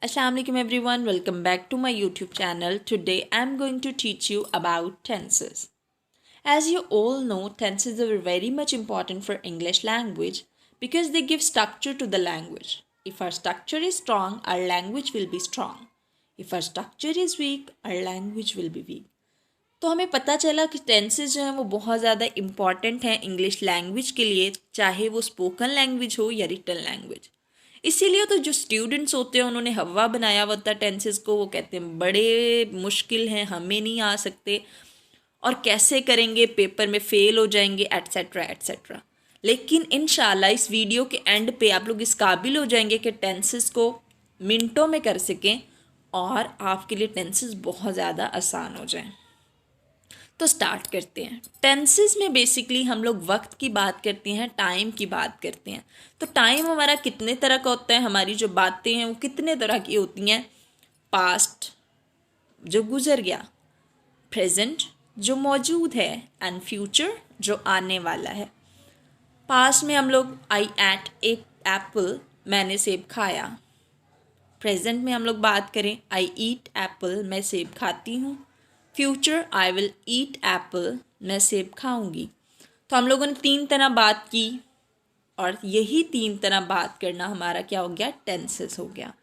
Assalamualaikum everyone, welcome back to my YouTube channel. Today I'm going to teach you about tenses. As you all know, tenses are very much important for English language because they give structure to the language. If our structure is strong, our language will be strong. If our structure is weak, our language will be weak. तो हमें पता चला कि tenses जो हैं वो बहुत ज़्यादा इम्पॉर्टेंट हैं इंग्लिश लैंग्वेज के लिए, चाहे वो स्पोकन लैंग्वेज हो या रिटन लैंग्वेज। इसीलिए तो जो स्टूडेंट्स होते हैं उन्होंने हवा बनाया हुआ था टेंसेस को। वो कहते हैं बड़े मुश्किल हैं, हमें नहीं आ सकते और कैसे करेंगे, पेपर में फ़ेल हो जाएंगे, एट्सेट्रा एट्सेट्रा। लेकिन इंशाल्लाह इस वीडियो के एंड पे आप लोग इस काबिल हो जाएंगे कि टेंसेस को मिनटों में कर सकें और आपके लिए टेंसेस बहुत ज़्यादा आसान हो जाएं। तो स्टार्ट करते हैं। टेंसेस में बेसिकली हम लोग वक्त की बात करते हैं, टाइम की बात करते हैं। तो टाइम हमारा कितने तरह का होता है, हमारी जो बातें हैं वो कितने तरह की होती हैं। पास्ट जो गुजर गया, प्रेजेंट जो मौजूद है, एंड फ्यूचर जो आने वाला है। पास्ट में हम लोग आई एट एक एप्पल, मैंने सेब खाया। प्रेजेंट में हम लोग बात करें आई ईट एप्पल, मैं सेब खाती हूँ। Future I will eat Apple, मैं सेब खाऊंगी। तो हम लोगों ने 3 तरह बात की और यही 3 तरह बात करना हमारा क्या हो गया, टेंसेस हो गया।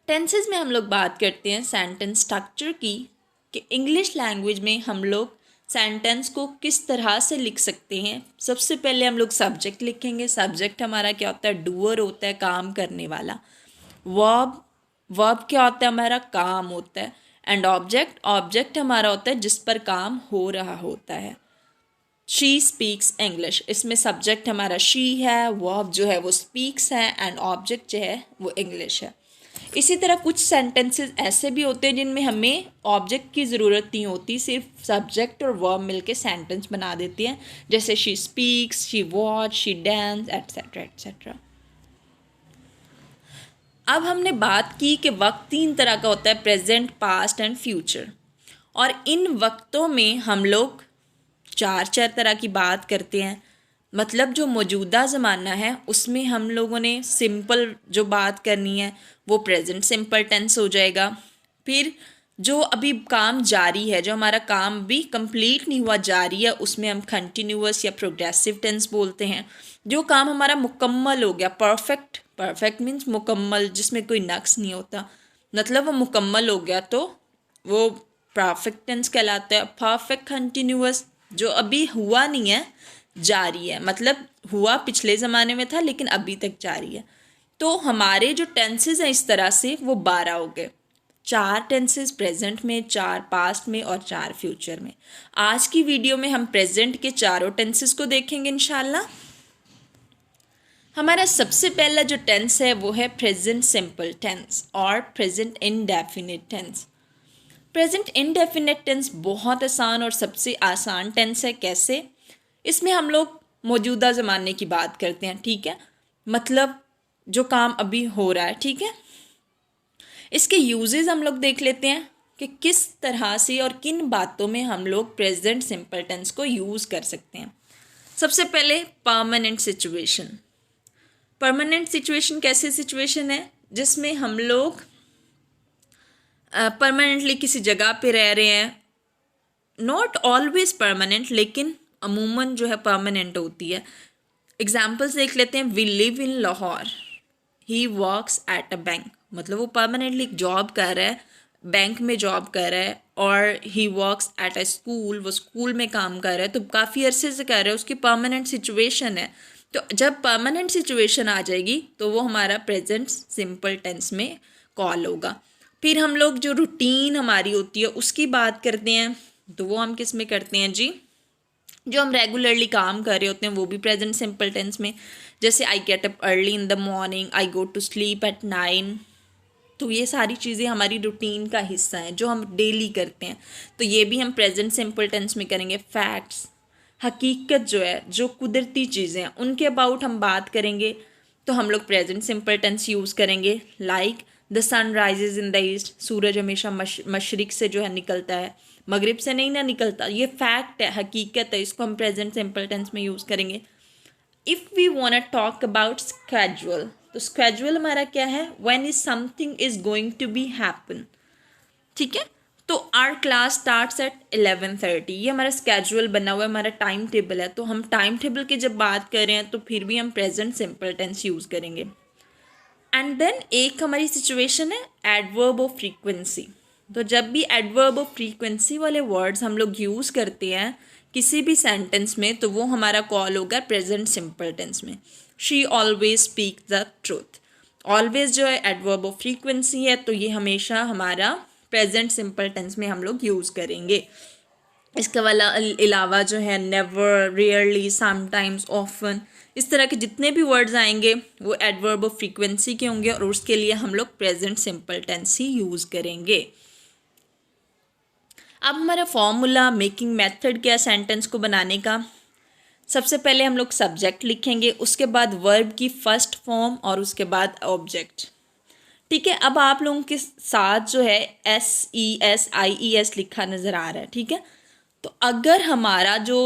टेंसेस में हम लोग बात करते हैं सेंटेंस स्ट्रक्चर की, कि इंग्लिश लैंग्वेज में हम लोग सेंटेंस को किस तरह से लिख सकते हैं। सबसे पहले हम लोग सब्जेक्ट लिखेंगे। सब्जेक्ट हमारा क्या होता है, डूअर होता है, काम करने वाला। वर्ब, वर्ब क्या होता है, हमारा काम होता है। एंड ऑब्जेक्ट, ऑब्जेक्ट हमारा होता है जिस पर काम हो रहा होता है। शी स्पीक्स इंग्लिश, इसमें सब्जेक्ट हमारा शी है, वर्ब जो है वो स्पीक्स है, एंड ऑब्जेक्ट जो है वो इंग्लिश है। इसी तरह कुछ सेंटेंसेस ऐसे भी होते हैं जिनमें हमें ऑब्जेक्ट की ज़रूरत नहीं होती, सिर्फ सब्जेक्ट और वर्ब मिलके सेंटेंस बना देती हैं, जैसे she speaks, she watch, she dance, etcetera etcetera. अब हमने बात की कि वक्त 3 तरह का होता है, प्रेजेंट, पास्ट एंड फ्यूचर। और इन वक्तों में हम लोग 4 तरह की बात करते हैं। मतलब जो मौजूदा ज़माना है उसमें हम लोगों ने सिंपल जो बात करनी है वो प्रेजेंट सिंपल टेंस हो जाएगा। फिर जो अभी काम जारी है, जो हमारा काम भी कंप्लीट नहीं हुआ, जारी है, उसमें हम कंटिन्यूअस या प्रोग्रेसिव टेंस बोलते हैं। जो काम हमारा मुकम्मल हो गया, परफेक्ट, परफेक्ट मीन्स मुकम्मल, जिसमें कोई नक्स नहीं होता, मतलब वो मुकम्मल हो गया तो वो परफेक्ट टेंस कहलाता है। परफेक्ट कंटिन्यूअस जो अभी हुआ नहीं है, जारी है, मतलब हुआ पिछले ज़माने में था लेकिन अभी तक जारी है। तो हमारे जो टेंसेस हैं इस तरह से वो 12 हो गए। 4 टेंसेस प्रेजेंट में, 4 पास्ट में और 4 फ्यूचर में। आज की वीडियो में हम प्रेजेंट के चारों टेंसेस को देखेंगे इंशाल्लाह। हमारा सबसे पहला जो टेंस है वो है प्रेजेंट सिंपल टेंस और present indefinite tense. Present indefinite tense बहुत आसान और सबसे आसान टेंस है। कैसे? इसमें हम लोग मौजूदा ज़माने की बात करते हैं, ठीक है, मतलब जो काम अभी हो रहा है, ठीक है। इसके यूजेस हम लोग देख लेते हैं कि किस तरह से और किन बातों में हम लोग प्रेजेंट सिंपल टेंस को यूज़ कर सकते हैं। सबसे पहले परमानेंट सिचुएशन। परमानेंट सिचुएशन कैसी सिचुएशन है, जिसमें हम लोग परमानेंटली किसी जगह पे रह रहे हैं। नॉट ऑलवेज परमानेंट, लेकिन अमूमन जो है परमानेंट होती है। एग्जाम्पल्स देख लेते हैं। We live in Lahore, he works at a bank, मतलब वो परमानेंटली जॉब कर रहा है, बैंक में जॉब कर रहा है। और ही वर्क्स एट अ स्कूल, वो स्कूल में काम कर रहा है, तो काफ़ी अरसे से कर रहा है, उसकी परमानेंट सिचुएशन है। तो जब परमानेंट सिचुएशन आ जाएगी तो वो हमारा प्रेजेंट सिंपल टेंस में कॉल होगा। फिर हम लोग जो रूटीन हमारी होती है उसकी बात करते हैं, तो वो हम किस में करते हैं जी, जो हम रेगुलरली काम कर रहे होते हैं वो भी प्रेजेंट सिंपल टेंस में। जैसे I get up early in the morning, I go to sleep at 9। तो ये सारी चीज़ें हमारी रूटीन का हिस्सा हैं जो हम डेली करते हैं, तो ये भी हम प्रेजेंट सिंपल टेंस में करेंगे। फैक्ट्स, हकीकत जो है, जो कुदरती चीज़ें हैं उनके अबाउट हम बात करेंगे, तो हम लोग प्रेजेंट सिंपल टेंस यूज़ करेंगे। Like the sun rises in the east, सूरज हमेशा मशरिक से जो है निकलता है, मगरिब से नहीं ना निकलता। ये फैक्ट है, हकीकत है, इसको हम प्रेजेंट सिंपल टेंस में यूज़ करेंगे। If we want talk about schedule, तो स्केड्यूल हमारा क्या है, when is something is going to be happen, ठीक है। तो आवर क्लास स्टार्ट्स एट 11:30, ये हमारा स्केड्यूल बना हुआ है, हमारा टाइम टेबल है। तो हम टाइम टेबल की जब बात कर रहे हैं तो फिर भी हम प्रेजेंट सिंपल टेंस यूज़ करेंगे। एंड देन एक हमारी सिचुएशन है एडवर्ब ऑफ फ्रीक्वेंसी। तो जब भी एडवर्ब ऑफ फ्रीक्वेंसी वाले वर्ड्स हम लोग यूज़ करते हैं किसी भी सेंटेंस में, तो वो हमारा कॉल होगा प्रेजेंट सिंपल टेंस में। She always speak the truth, always जो है एडवर्ब ऑफ फ्रीक्वेंसी है, तो ये हमेशा हमारा प्रेजेंट सिंपल टेंस में हम लोग यूज़ करेंगे। इसके वाला अलावा जो है नेवर, रेयरली, समटाइम्स, ऑफन, इस तरह के जितने भी वर्ड्स आएंगे वो एडवर्ब ऑफ फ्रीक्वेंसी के होंगे और उसके लिए हम लोग प्रेजेंट सिंपल टेंस ही यूज़ करेंगे। अब हमारा फॉर्मूला, मेकिंग मेथड क्या है सेंटेंस को बनाने का। सबसे पहले हम लोग सब्जेक्ट लिखेंगे, उसके बाद वर्ब की फर्स्ट फॉर्म और उसके बाद ऑब्जेक्ट, ठीक है। अब आप लोगों के साथ जो है SES लिखा नज़र आ रहा है, ठीक है। तो अगर हमारा जो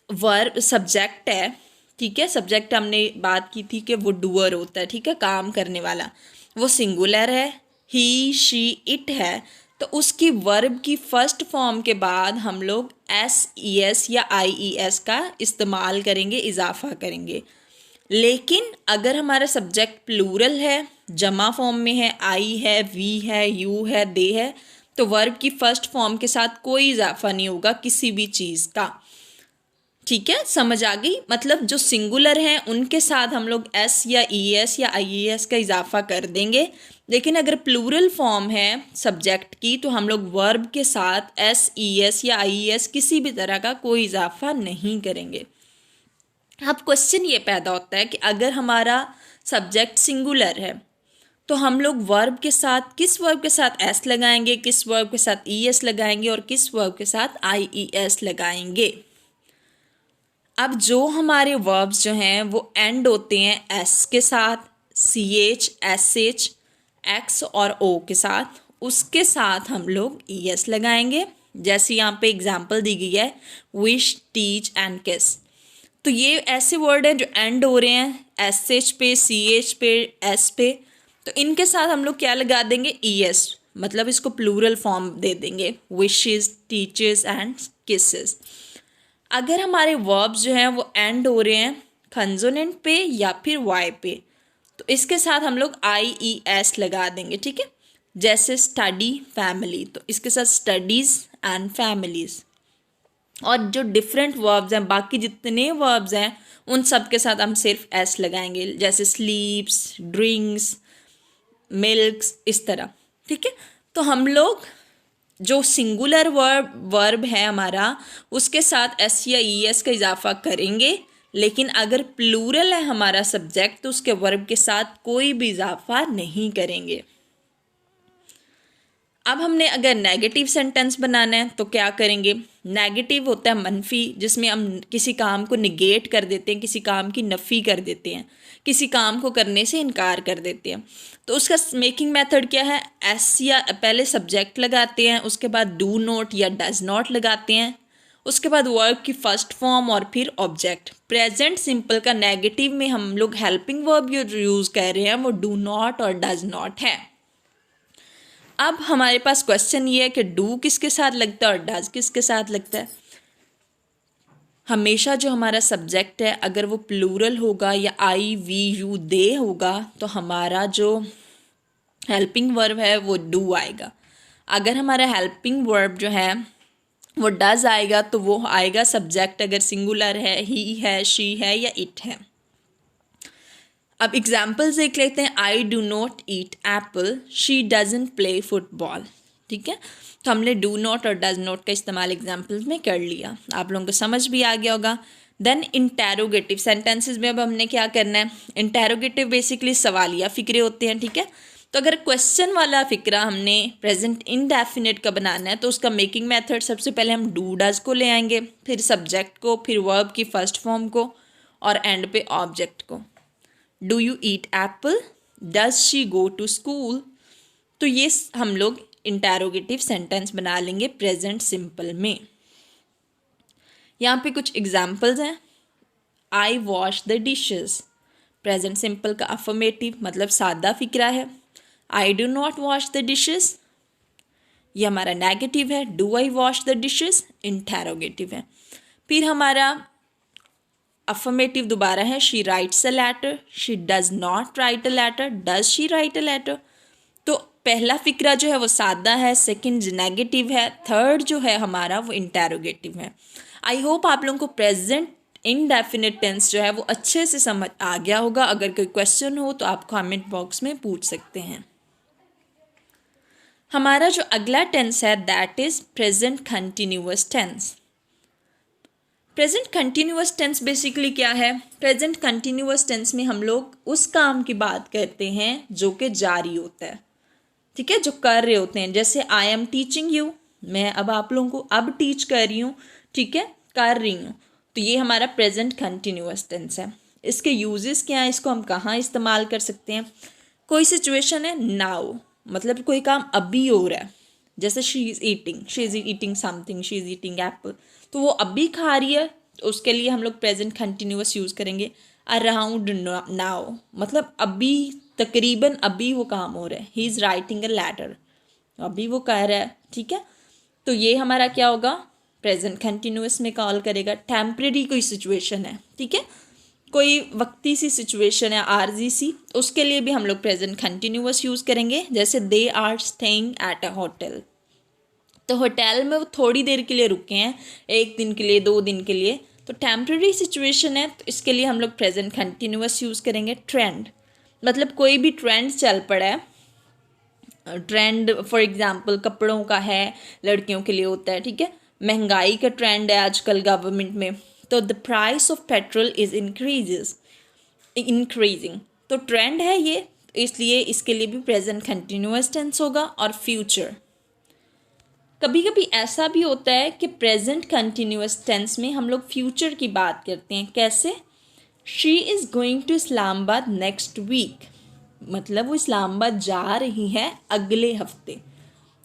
वर्ब सब्जेक्ट है, ठीक है, सब्जेक्ट हमने बात की थी कि वो डूअर होता है, ठीक है, काम करने वाला, वो सिंगुलर है, ही, शी, इट है, तो उसकी वर्ब की फर्स्ट फॉर्म के बाद हम लोग SES या IES का इस्तेमाल करेंगे, इजाफा करेंगे। लेकिन अगर हमारा सब्जेक्ट प्लूरल है, जमा फॉर्म में है, आई है, वी है, यू है, दे है, तो वर्ब की फर्स्ट फॉर्म के साथ कोई इजाफा नहीं होगा किसी भी चीज़ का, ठीक है। समझ आ गई, मतलब जो सिंगुलर हैं उनके साथ हम लोग S या ES या IES का इजाफा कर देंगे, लेकिन अगर प्लूरल फॉर्म है सब्जेक्ट की तो हम लोग वर्ब के साथ SES या IES किसी भी तरह का कोई इजाफा नहीं करेंगे। अब क्वेश्चन ये पैदा होता है कि अगर हमारा सब्जेक्ट सिंगुलर है तो हम लोग वर्ब के साथ किस वर्ब के साथ S लगाएंगे, किस वर्ब के साथ ES लगाएंगे और किस वर्ब के साथ IES लगाएंगे। अब जो हमारे वर्ब्स जो हैं वो एंड होते हैं S के साथ, CH, SH, X और O के साथ, उसके साथ हम लोग ES लगाएंगे। जैसे यहाँ पे एग्जाम्पल दी गई है विश, टीच एंड किस, तो ये ऐसे वर्ड हैं जो एंड हो रहे हैं SH पे, CH पे, S पे, तो इनके साथ हम लोग क्या लगा देंगे, ES, मतलब इसको प्लूरल फॉर्म दे देंगे विशेस, टीचर्स एंड किसेस। अगर हमारे वर्ब्स जो हैं वो एंड हो रहे हैं कंसोनेंट पे या फिर Y पे, तो इसके साथ हम लोग IES लगा देंगे, ठीक है। जैसे स्टडी, फैमिली, तो इसके साथ स्टडीज़ एंड फैमिलीज़। और जो डिफरेंट वर्ब्स हैं, बाकी जितने वर्ब्स हैं उन सब के साथ हम सिर्फ S लगाएंगे, जैसे स्लीप्स, ड्रिंक्स, मिल्क्स, इस तरह, ठीक है। तो हम लोग जो सिंगुलर वर्ब है हमारा उसके साथ S या ES का इजाफा करेंगे, लेकिन अगर प्लूरल है हमारा सब्जेक्ट तो उसके वर्ब के साथ कोई भी इजाफा नहीं करेंगे। अब हमने अगर नेगेटिव सेंटेंस बनाना है तो क्या करेंगे, नेगेटिव होता है मनफी, जिसमें हम किसी काम को निगेट कर देते हैं, किसी काम की नफ़ी कर देते हैं, किसी काम को करने से इनकार कर देते हैं। तो उसका मेकिंग मेथड क्या है, एस या पहले सब्जेक्ट लगाते हैं, उसके बाद डू नॉट या डज नॉट लगाते हैं, उसके बाद वर्ब की फर्स्ट फॉर्म और फिर ऑब्जेक्ट। प्रेजेंट सिंपल का नेगेटिव में हम लोग हेल्पिंग वर्ब जो यूज़ कर रहे हैं वो डू नॉट और डज नॉट है। अब हमारे पास क्वेश्चन ये है कि डू किसके साथ लगता है और डज किसके साथ लगता है। हमेशा जो हमारा सब्जेक्ट है अगर वो प्लूरल होगा या आई, वी, यू, दे होगा तो हमारा जो हेल्पिंग वर्ब है वो डू आएगा। अगर हमारा हेल्पिंग वर्ब जो है वो डज आएगा तो वो आएगा सब्जेक्ट अगर सिंगुलर है, ही है, शी है या इट है। अब एग्जाम्पल्स देख लेते हैं। आई do not eat Apple, she doesn't play football, ठीक है। तो हमने डू नॉट और डज नॉट का इस्तेमाल एग्जाम्पल्स में कर लिया, आप लोगों को समझ भी आ गया होगा। देन इंटेरोगेटिव सेंटेंसेस में अब हमने क्या करना है, इंटेरोगेटिव बेसिकली सवालिया फ़िक्रे होते हैं, ठीक है। तो अगर क्वेश्चन वाला फ़िक्रा हमने प्रेजेंट इनडेफिनिट का बनाना है तो उसका मेकिंग मेथड सबसे पहले हम डू डज को ले आएंगे, फिर सब्जेक्ट को, फिर वर्ब की फर्स्ट फॉर्म को और एंड पे ऑब्जेक्ट को। Do you eat apple, does she go to school, तो ये हम लोग इंटेरोगेटिव सेंटेंस बना लेंगे प्रेजेंट सिंपल में। यहाँ पे कुछ एग्जाम्पल्स हैं। I wash the dishes, present simple का अफर्मेटिव मतलब सादा फिक्रा है, I do not wash the dishes, ये हमारा नेगेटिव है, do I wash the dishes interrogative है। फिर हमारा अफर्मेटिव दोबारा है, she writes a letter, she does not write a letter, does she write a letter. तो पहला फिक्रा जो है वो सादा है, सेकंड नेगेटिव है, थर्ड जो है हमारा वो इंटेरोगेटिव है। आई होप आप लोगों को प्रेजेंट इनडेफिनिट टेंस जो है वो अच्छे से समझ आ गया होगा। अगर कोई क्वेश्चन हो तो आप कमेंट बॉक्स में पूछ सकते हैं। हमारा जो अगला टेंस है that is present continuous tense. Present continuous tense basically क्या है? प्रेजेंट कंटिन्यूअस टेंस में हम लोग उस काम की बात करते हैं जो कि जारी होता है, ठीक है, जो कर रहे होते हैं। जैसे आई एम टीचिंग यू, मैं अब आप लोगों को अब टीच कर रही हूँ, ठीक है, कर रही हूँ, तो ये हमारा प्रेजेंट कंटिन्यूअस टेंस है। इसके यूजेस क्या हैं, इसको हम कहाँ इस्तेमाल कर सकते हैं? कोई सिचुएशन है, नाउ मतलब कोई काम अभी हो रहा है, जैसे she is eating something, she is eating Apple, तो वो अभी खा रही है, तो उसके लिए हम लोग प्रेजेंट कंटिन्यूअस यूज़ करेंगे। अराउंड नाउ मतलब अभी, तकरीबन अभी वो काम हो रहा है। He is writing a letter, अभी वो कह रहा है, ठीक है, तो ये हमारा क्या होगा? प्रेजेंट कंटिन्यूअस में कॉल करेगा। टेम्परेरी कोई सिचुएशन है, ठीक है, कोई वक्ती सी सिचुएशन है, आरजी सी, उसके लिए भी हम लोग प्रेजेंट कंटिन्यूअस यूज़ करेंगे। जैसे they are staying at a hotel, तो होटल में वो थोड़ी देर के लिए रुके हैं, एक दिन के लिए, 2 दिन के लिए, तो टेम्परेरी सिचुएशन है, तो इसके लिए हम लोग प्रेजेंट कंटिन्यूअस यूज़ करेंगे। ट्रेंड मतलब कोई भी ट्रेंड चल पड़ा है, ट्रेंड फॉर एग्जांपल कपड़ों का है, लड़कियों के लिए होता है, ठीक है, महंगाई का ट्रेंड है आजकल गवर्नमेंट में, तो the price of petrol is increasing, तो ट्रेंड है ये, इसलिए इसके लिए भी प्रेजेंट कंटिन्यूअस टेंस होगा। और फ्यूचर, कभी कभी ऐसा भी होता है कि प्रेजेंट कंटिन्यूअस टेंस में हम लोग फ्यूचर की बात करते हैं। कैसे? She is going to Islamabad next week, मतलब वो इस्लामाबाद जा रही है अगले हफ्ते।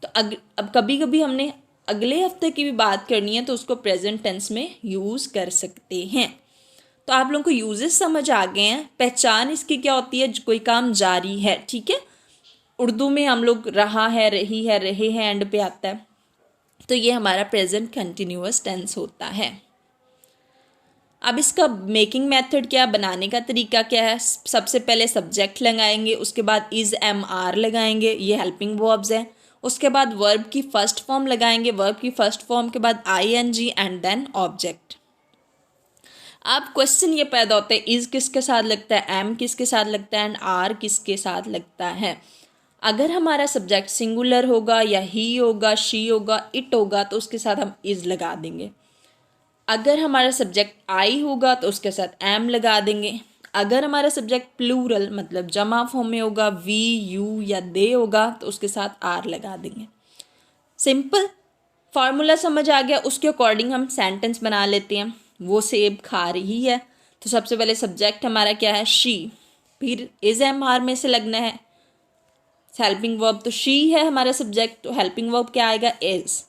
तो अब कभी कभी हमने अगले हफ्ते की भी बात करनी है तो उसको प्रेजेंट टेंस में यूज़ कर सकते हैं। तो आप लोगों को यूजेस समझ आ गए हैं। पहचान इसकी क्या होती है? कोई काम जारी है, ठीक है, उर्दू में हम लोग रहा है, रही है, रहे हैं एंड पे आता है, तो ये हमारा प्रेजेंट कंटिन्यूअस टेंस होता है। अब इसका मेकिंग मेथड क्या, बनाने का तरीका क्या है? सबसे पहले सब्जेक्ट लगाएंगे, उसके बाद इज़ एम आर लगाएंगे, ये हेल्पिंग वर्ब्स है। उसके बाद वर्ब की फर्स्ट फॉर्म लगाएंगे, वर्ब की फर्स्ट फॉर्म के बाद I N G and then object. अब क्वेश्चन ये पैदा होता है, इज़ किसके साथ लगता है, एम किसके साथ लगता है एंड आर किसके साथ लगता है। अगर हमारा सब्जेक्ट सिंगुलर होगा या ही होगा, शी होगा, इट होगा, तो उसके साथ हम इज़ लगा देंगे। अगर हमारा सब्जेक्ट आई होगा तो उसके साथ एम लगा देंगे। अगर हमारा सब्जेक्ट प्लूरल मतलब जमा फॉर्म में होगा, वी, यू या दे होगा, तो उसके साथ आर लगा देंगे। सिंपल फार्मूला समझ आ गया, उसके अकॉर्डिंग हम सेंटेंस बना लेते हैं। वो सेब खा रही है, तो सबसे पहले सब्जेक्ट हमारा क्या है, शी, फिर इज एम आर में से लगना है। हेल्पिंग वर्ब तो शी है हमारा सब्जेक्ट, तो हेल्पिंग वर्ब क्या आएगा, इज।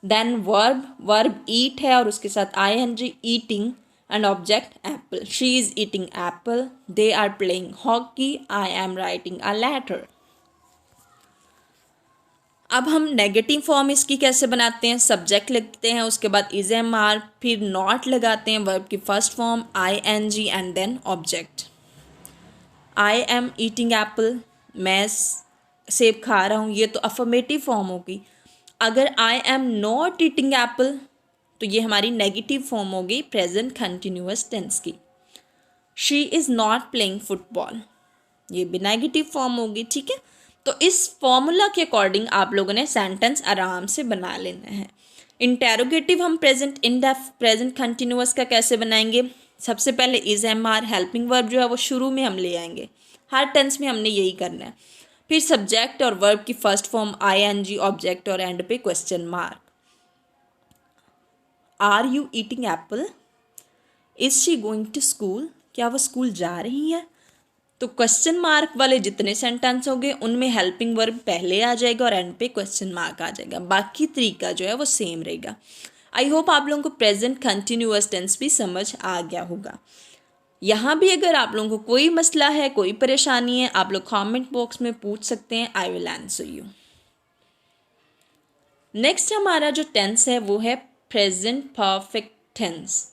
देन वर्ब ईट है और उसके साथ I N G, eating, and object apple. She is eating apple, they are playing hockey, I am writing a letter. अब हम नेगेटिव फॉर्म इसकी कैसे बनाते हैं? सब्जेक्ट लिखते हैं, उसके बाद इज एम आर, फिर नॉट लगाते हैं, वर्ब की first form I N G and then object. I am eating apple, मैं सेब खा रहा हूँ, ये तो अफर्मेटिव फॉर्म होगी। अगर I am not eating Apple तो ये हमारी नेगेटिव फॉर्म होगी प्रेजेंट कंटिन्यूअस टेंस की। She is not playing football, ये भी नेगेटिव फॉर्म होगी, ठीक है। तो इस फॉर्मूला के अकॉर्डिंग आप लोगों ने सेंटेंस आराम से बना लेना है। इंटेरोगेटिव हम प्रेजेंट कंटिन्यूअस का कैसे बनाएंगे? सबसे पहले is am are, helping verb जो है वो शुरू में हम ले आएंगे, हर टेंस में हमने यही करना है। फिर सब्जेक्ट और वर्ब की first form I N G, object और एंड पे question mark. Are you eating apple, is she going to school, क्या वो स्कूल जा रही है। तो क्वेश्चन मार्क वाले जितने सेंटेंस होंगे उनमें हेल्पिंग वर्ब पहले आ जाएगा और एंड पे क्वेश्चन मार्क आ जाएगा, बाकी तरीका जो है वो सेम रहेगा। आई होप आप लोगों को प्रेजेंट कंटिन्यूअस टेंस भी समझ आ गया होगा। यहाँ भी अगर आप लोगों को कोई मसला है, कोई परेशानी है, आप लोग कमेंट बॉक्स में पूछ सकते हैं, I will answer you. Next हमारा जो टेंस है वो है प्रेजेंट परफेक्ट टेंस।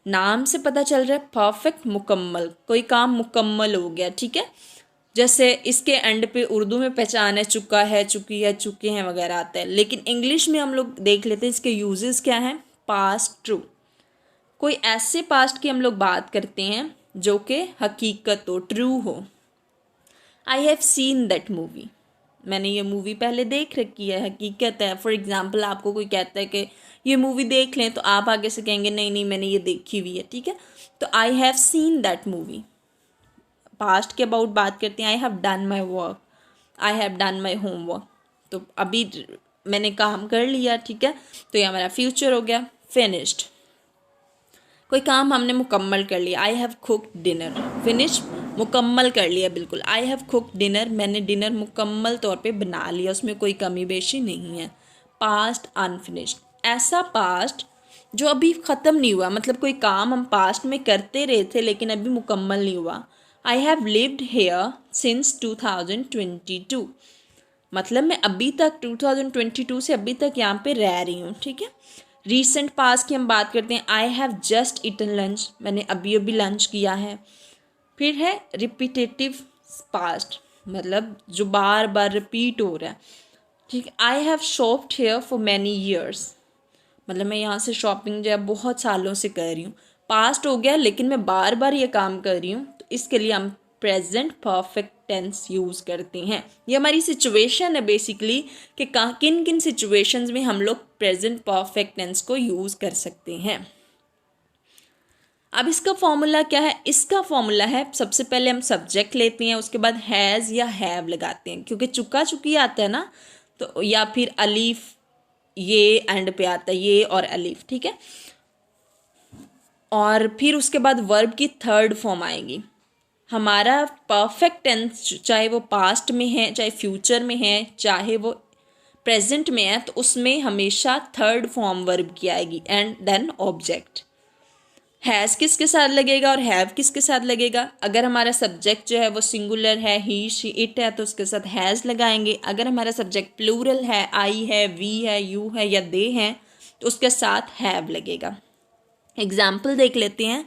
नाम से पता चल रहा है परफेक्ट, मुकम्मल, कोई काम मुकम्मल हो गया, ठीक है। जैसे इसके एंड पे उर्दू में पहचान है, चुका है, चुकी है, चुके हैं वगैरह आता है, लेकिन इंग्लिश में हम लोग देख लेते हैं इसके यूजेस क्या हैं। पास्ट ट्रू, कोई ऐसे पास्ट की हम लोग बात करते हैं जो कि हकीकत हो, ट्रू हो। I have seen that movie, मैंने ये मूवी पहले देख रखी है, हकीकत है। फॉर एग्जाम्पल आपको कोई कहता है कि ये मूवी देख लें, तो आप आगे से कहेंगे नहीं नहीं मैंने ये देखी हुई है, ठीक है। तो I have seen that movie. Past के अबाउट बात करते हैं, I have done my work, I have done my homework, तो अभी मैंने काम कर लिया, ठीक है। तो ये हमारा फ्यूचर हो गया। फिनिश्ड, कोई काम हमने मुकम्मल कर लिया। I have cooked dinner, finish, मुकम्मल कर लिया बिल्कुल। आई हैव कुक्ड डिनर, मैंने डिनर मुकम्मल तौर पे बना लिया, उसमें कोई कमी बेशी नहीं है। पास्ट अनफिनिश्ड, ऐसा पास्ट जो अभी ख़त्म नहीं हुआ, मतलब कोई काम हम पास्ट में करते रहे थे लेकिन अभी मुकम्मल नहीं हुआ। I have lived here since 2022, मतलब मैं अभी तक 2022 से अभी तक यहाँ पे रह रही हूँ, ठीक है। रीसेंट पास्ट की हम बात करते हैं, I have just eaten lunch, मैंने अभी अभी लंच किया है। फिर है रिपीटेटिव पास्ट, मतलब जो बार बार रिपीट हो रहा है, ठीक है। I have शॉप्ड here for many years, मतलब मैं यहाँ से शॉपिंग जो है बहुत सालों से कर रही हूँ। पास्ट हो गया लेकिन मैं बार बार ये काम कर रही हूँ, तो इसके लिए हम प्रेजेंट परफेक्ट टेंस यूज़ करते हैं। ये हमारी सिचुएशन है बेसिकली कि किन किन सिचुएशंस में हम लोग प्रेजेंट परफेक्ट टेंस को यूज़ कर सकते हैं। अब इसका फॉर्मूला क्या है? इसका फॉर्मूला है, सबसे पहले हम सब्जेक्ट लेते हैं, उसके बाद हैज़ या हैव लगाते हैं, क्योंकि चुका चुकी आता है ना, तो या फिर अलीफ, ये एंड पे आता है, ये और अलीफ, ठीक है। और फिर उसके बाद वर्ब की थर्ड फॉर्म आएगी। हमारा परफेक्ट टेंस चाहे वो पास्ट में है, चाहे फ्यूचर में है, चाहे वो प्रेजेंट में है, तो उसमें हमेशा थर्ड फॉर्म वर्ब की आएगी एंड देन ऑब्जेक्ट। हैज़ किसके साथ लगेगा और हैव किसके साथ लगेगा? अगर हमारा सब्जेक्ट जो है वो सिंगुलर है, ही शी इट है, तो उसके साथ हैज़ लगाएंगे। अगर हमारा सब्जेक्ट प्लूरल है, आई है, वी है, यू है या दे हैं, तो उसके साथ हैव लगेगा। एग्जाम्पल देख लेते हैं।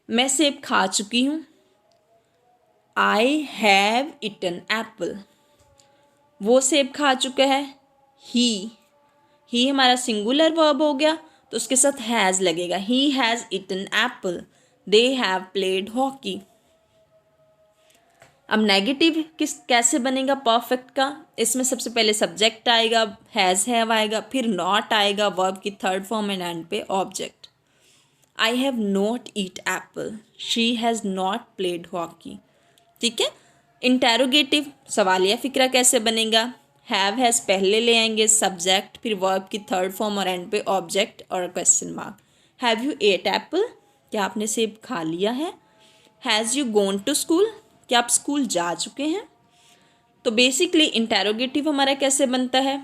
मैं सेब खा चुकी हूँ, आई हैव इटन एप्पल। वो सेब खा चुका है, ही हमारा सिंगुलर वर्ब हो गया, तो उसके साथ हैज़ लगेगा। He has eaten Apple, they have played hockey. अब नेगेटिव कैसे बनेगा परफेक्ट का? इसमें सबसे पहले सब्जेक्ट आएगा, हैज़ हैव आएगा, फिर नॉट आएगा, वर्ब की थर्ड फॉर्म एंड पे object. I have not eat Apple, she has not played hockey, ठीक है। इंटेरोगेटिव सवालिया फिक्रा कैसे बनेगा? हैव हैज़ पहले ले आएंगे, सब्जेक्ट, फिर वर्ब की थर्ड फॉर्म और एंड पे ऑब्जेक्ट और question mark. Have you ate apple, क्या आपने सेब खा लिया है? Has you gone to school, क्या आप स्कूल जा चुके हैं? तो बेसिकली इंटेरोगेटिव हमारा कैसे बनता है?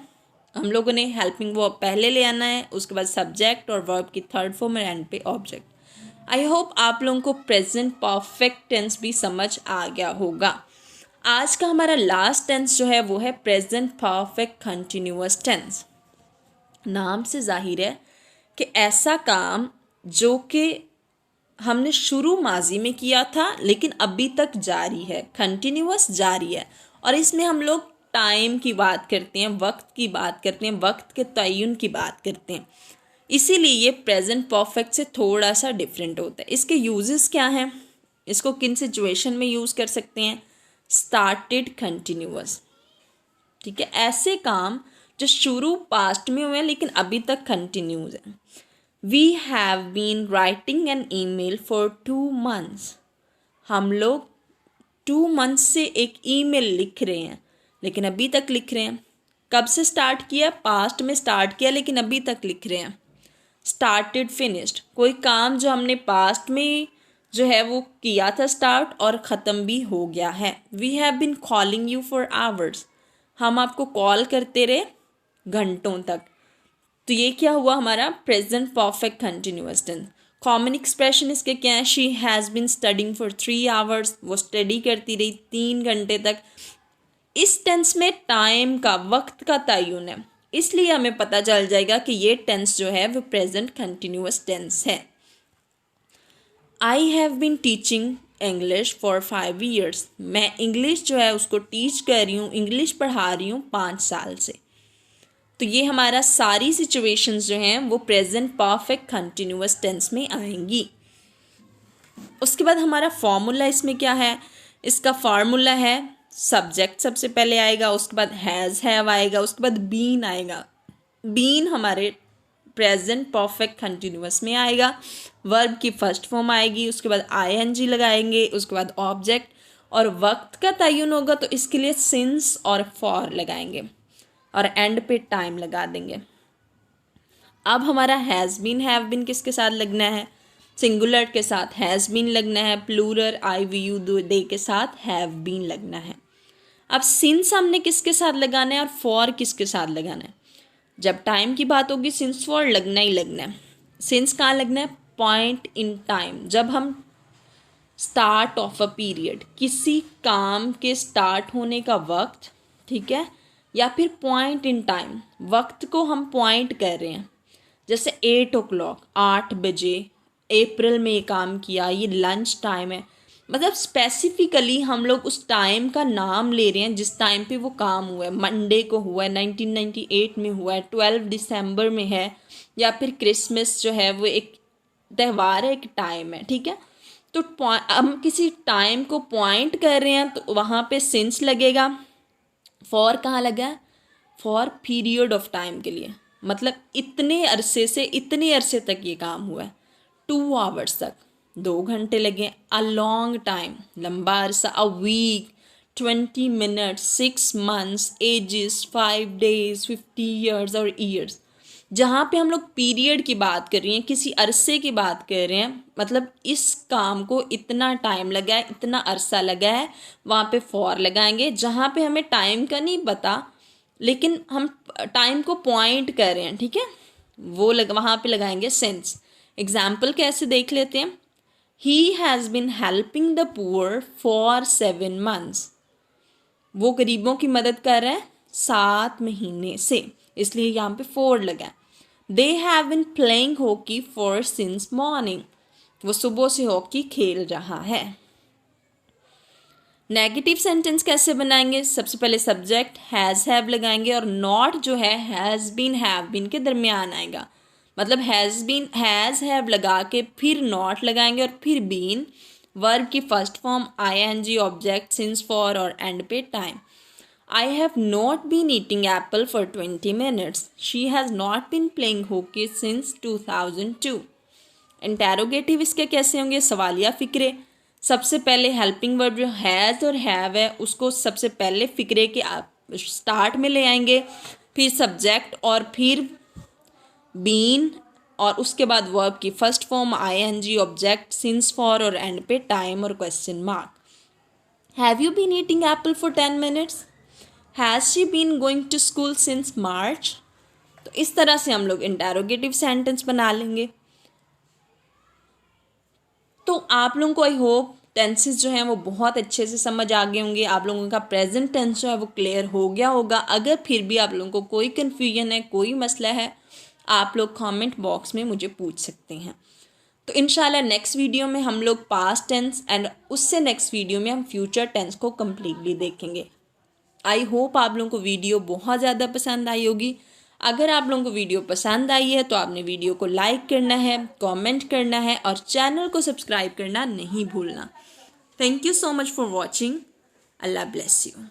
हम लोगों ने हेल्पिंग वर्ब पहले ले आना है, उसके बाद सब्जेक्ट और वर्ब की थर्ड फॉर्म और एंड पे ऑब्जेक्ट। आई होप आप लोगों को प्रेजेंट परफेक्ट टेंस भी समझ आ गया होगा। आज का हमारा लास्ट टेंस जो है वो है प्रेजेंट परफेक्ट कंटिन्यूअस टेंस। नाम से जाहिर है कि ऐसा काम जो कि हमने शुरू माजी में किया था लेकिन अभी तक जारी है, कंटिन्यूअस जारी है। और इसमें हम लोग टाइम की बात करते हैं, वक्त की बात करते हैं, वक्त के तयन की बात करते हैं, इसीलिए ये प्रेजेंट परफेक्ट से थोड़ा सा डिफरेंट होता है। इसके यूजेस क्या हैं? इसको किन सिचुएशन में यूज़ कर सकते हैं? स्टार्टेड कंटिन्यूअस, ठीक है, ऐसे काम जो शुरू पास्ट में हुए हैं लेकिन अभी तक कंटिन्यूज है। We have been writing an email for 2 months, हम लोग 2 months से एक ईमेल लिख रहे हैं लेकिन अभी तक लिख रहे हैं। कब से स्टार्ट किया? पास्ट में स्टार्ट किया लेकिन अभी तक लिख रहे हैं। स्टार्टेड फिनिश्ड, कोई काम जो हमने पास्ट में जो है वो किया था स्टार्ट और ख़त्म भी हो गया है। We have been calling you for hours, हम आपको कॉल करते रहे घंटों तक। तो ये क्या हुआ? हमारा present perfect continuous tense. Common expression इसके क्या है? She has been studying for 3 hours, वो स्टडी करती रही 3 घंटे तक। इस टेंस में टाइम का, वक्त का तयन है, इसलिए हमें पता चल जाएगा कि ये टेंस जो है वो प्रेजेंट कंटिन्यूअस टेंस है। I have been teaching English for 5 years, मैं इंग्लिश जो है उसको टीच कर रही हूँ, इंग्लिश पढ़ा रही हूँ 5 साल से। तो ये हमारा सारी सिचुएशंस जो हैं वो प्रेजेंट परफेक्ट कंटिन्यूअस टेंस में आएंगी। उसके बाद हमारा फॉर्मूला इसमें क्या है? इसका फार्मूला है सब्जेक्ट सबसे पहले आएगा, उसके बाद हैज़ हैव आएगा, उसके बाद बीन आएगा। बीन हमारे प्रेजेंट परफेक्ट कंटिन्यूअस में आएगा, वर्ब की फर्स्ट फॉर्म आएगी, उसके बाद आईएनजी लगाएंगे, उसके बाद ऑब्जेक्ट, और वक्त का तयन होगा तो इसके लिए सिंस और फॉर लगाएंगे और एंड पे टाइम लगा देंगे। अब हमारा हैज़ बीन हैव बीन किसके साथ लगना है? सिंगुलर के साथ हैज़ बीन लगना है, plural I we you they के साथ हैव बीन लगना है। अब सिंस हमने किसके साथ लगाना है और फॉर किसके साथ लगाना है? जब टाइम की बात होगी सिंस फॉर लगना ही लगना है। सिंस कहाँ लगना है? पॉइंट इन टाइम, जब हम स्टार्ट ऑफ अ पीरियड, किसी काम के स्टार्ट होने का वक्त, ठीक है, या फिर पॉइंट इन टाइम, वक्त को हम पॉइंट कर रहे हैं। जैसे 8 o'clock 8 बजे अप्रैल में ये काम किया, ये लंच टाइम है, मतलब स्पेसिफिकली हम लोग उस टाइम का नाम ले रहे हैं जिस टाइम पे वो काम हुआ है। मंडे को हुआ है, 1998 में हुआ है, 12 दिसंबर में है, या फिर क्रिसमस जो है वो एक त्यौहार है, एक टाइम है, ठीक है। तो हम किसी टाइम को पॉइंट कर रहे हैं तो वहाँ पे सिंस लगेगा। फॉर कहाँ लगा है? फॉर पीरियड ऑफ टाइम के लिए, मतलब इतने अरसे से इतने अरसे तक ये काम हुआ है, 2 आवर्स तक, 2 घंटे लगे। अ लॉन्ग टाइम, लंबा अरसा। A week, 20 minutes, 6 months, ages, 5 days, 50 years और ईयर्स। जहाँ पे हम लोग पीरियड की बात कर रहे हैं, किसी अरसे की बात कर रहे हैं, मतलब इस काम को इतना टाइम लगा है, इतना अरसा लगा है, वहाँ पे फॉर लगाएंगे। जहाँ पे हमें टाइम का नहीं पता लेकिन हम टाइम को पॉइंट कर रहे हैं, ठीक है, वो वहाँ पे लगाएंगे सिंस। एग्जाम्पल कैसे देख लेते हैं? He has been helping the poor for 7 months, वो गरीबों की मदद कर रहा है 7 महीने से, इसलिए यहाँ पे फॉर लगा। They have been playing hockey for since morning, वो सुबह से हॉकी खेल रहा है। नेगेटिव सेंटेंस कैसे बनाएंगे? सबसे पहले सब्जेक्ट हैज़ हैव लगाएंगे और नॉट जो है हैज़ बीन हैव बीन के दरमियान आएगा, मतलब हैज़ बीन हैज़ हैव लगा के फिर नॉट लगाएंगे और फिर बीन, वर्ब की first form ING, object, since, for और एंड पे time. I have not been eating apple for 20 minutes. She has not been playing hockey since 2002. Interrogative इसके कैसे होंगे? सवालिया फ़िक्रे। सबसे पहले हेल्पिंग वर्ब जो हैज़ और हैव है उसको सबसे पहले फ़िक्रे के स्टार्ट में ले आएंगे, फिर सब्जेक्ट और फिर बीन, और उसके बाद वर्ब की first form ING, object, since, for और एंड पे टाइम और question mark. Have you been eating apple for 10 minutes? Has she been going to school since March? तो इस तरह से हम लोग इंटेरोगेटिव सेंटेंस बना लेंगे। तो आप लोगों को आई होप टेंसेस जो हैं वो बहुत अच्छे से समझ आ गए होंगे, आप लोगों का प्रेजेंट टेंस जो है वो क्लियर हो गया होगा। अगर फिर भी आप लोगों को कोई कन्फ्यूजन है, कोई मसला है, आप लोग कमेंट बॉक्स में मुझे पूछ सकते हैं। तो इंशाल्लाह नेक्स्ट वीडियो में हम लोग पास्ट टेंस एंड उससे नेक्स्ट वीडियो में हम फ्यूचर टेंस को कम्प्लीटली देखेंगे। आई होप आप लोगों को वीडियो बहुत ज़्यादा पसंद आई होगी। अगर आप लोगों को वीडियो पसंद आई है तो आपने वीडियो को लाइक करना है, कमेंट करना है और चैनल को सब्सक्राइब करना नहीं भूलना। Thank you so much for watching. Allah bless you.